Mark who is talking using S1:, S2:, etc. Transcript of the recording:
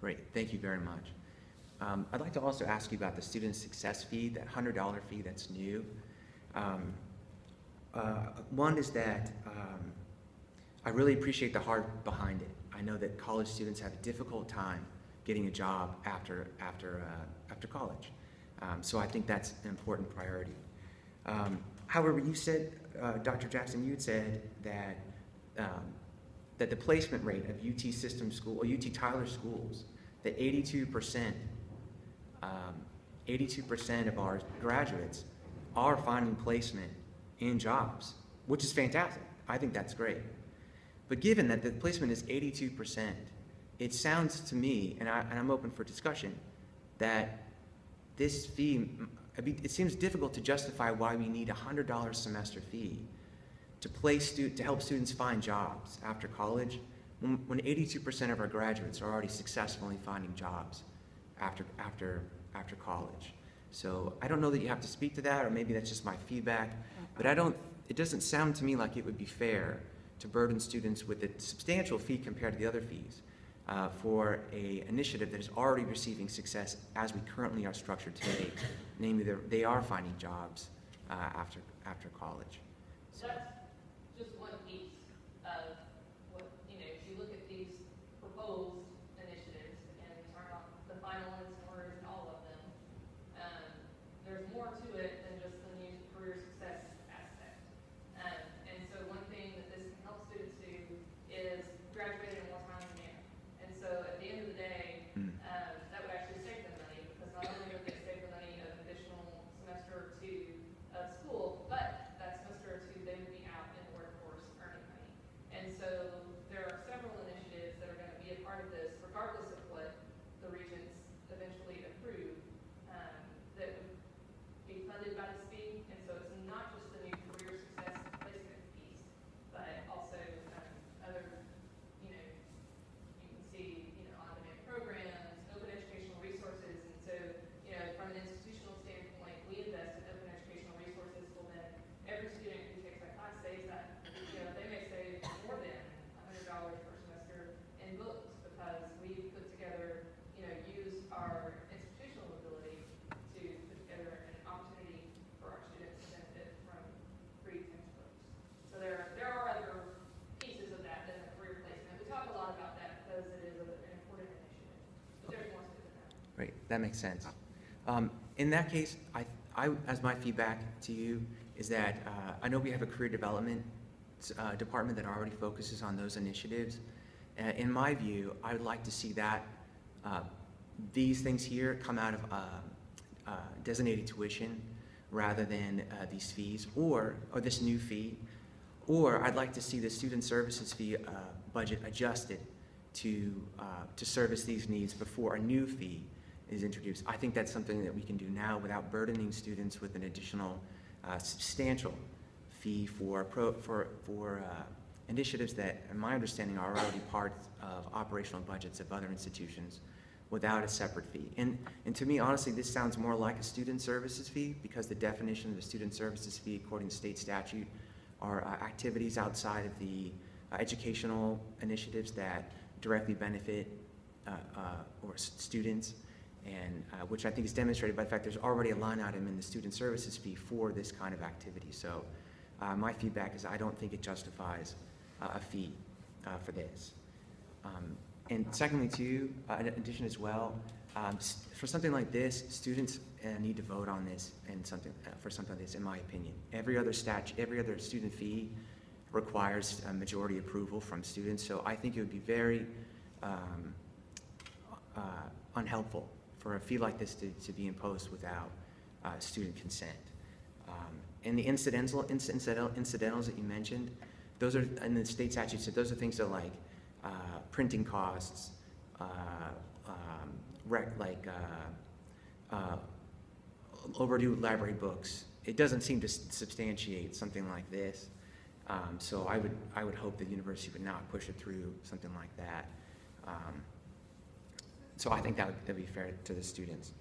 S1: Great, thank you very much. I'd like to also ask you about the student success fee, that $100 fee that's new. One is that I really appreciate the heart behind it. I know that college students have a difficult time getting a job after college. So I think that's an important priority. However, you said, Dr. Jackson, you had said that that the placement rate of UT system school, or UT Tyler schools, that 82% of our graduates are finding placement in jobs, which is fantastic. I think that's great. But given that the placement is 82%, it sounds to me, and I'm open for discussion, that this fee, it seems difficult to justify why we need a $100 semester fee to help students find jobs after college, when 82% of our graduates are already successfully finding jobs after college. So I don't know that you have to speak to that, or maybe that's just my feedback, but it doesn't sound to me like it would be fair to burden students with a substantial fee compared to the other fees for an initiative that is already receiving success as we currently are structured today. Namely, they are finding jobs after college.
S2: So that's just one piece of what, if you look at these proposed initiatives and turn on the final ones and all of them, there's more to it than just the new career success aspect. And so one thing that this can help students do is graduate in more time than you. And so at the end of the day, that would actually save them money, because not only would they save the money of an additional semester or two of school, but that semester or two they would be out in the workforce earning money. And so there are several initiatives that are going to be a part of this, regardless of what the regents eventually approve, that would be funded by this fee. And so it's not just the new career success placement piece, but also other, you can see, on-demand programs, open educational resources. And so, from an institutional standpoint, we invest in open educational resources so that every student who takes that class saves that. They may save more than $100 per semester in books, because we put together, use our institutional ability to put together an opportunity for our students to benefit from free textbooks. So there are other pieces of that than a career placement. We talk a lot about that because it is an important initiative, but there's more to it than that.
S1: Right, that makes sense. In that case, as my feedback to you is that I know we have a career development department that already focuses on those initiatives. In my view, I would like to see that these things here come out of designated tuition rather than these fees, or this new fee, or I'd like to see the student services fee budget adjusted to service these needs before a new fee is introduced. I think that's something that we can do now without burdening students with an additional substantial fee for initiatives that, in my understanding, are already part of operational budgets of other institutions without a separate fee. And to me, honestly, this sounds more like a student services fee, because the definition of a student services fee, according to state statute, are activities outside of the educational initiatives that directly benefit students, and which I think is demonstrated by the fact there's already a line item in the student services fee for this kind of activity. So my feedback is I don't think it justifies a fee for this. And secondly, too, in addition as well, for something like this, students need to vote on this and for something like this, in my opinion. Every other student fee requires a majority approval from students, so I think it would be very unhelpful for a fee like this to be imposed without student consent. And the incidentals that you mentioned, those are, in the state statute, so those are things that like printing costs, overdue library books. It doesn't seem to substantiate something like this. So I would hope the university would not push it through something like that. So I think that would be fair to the students.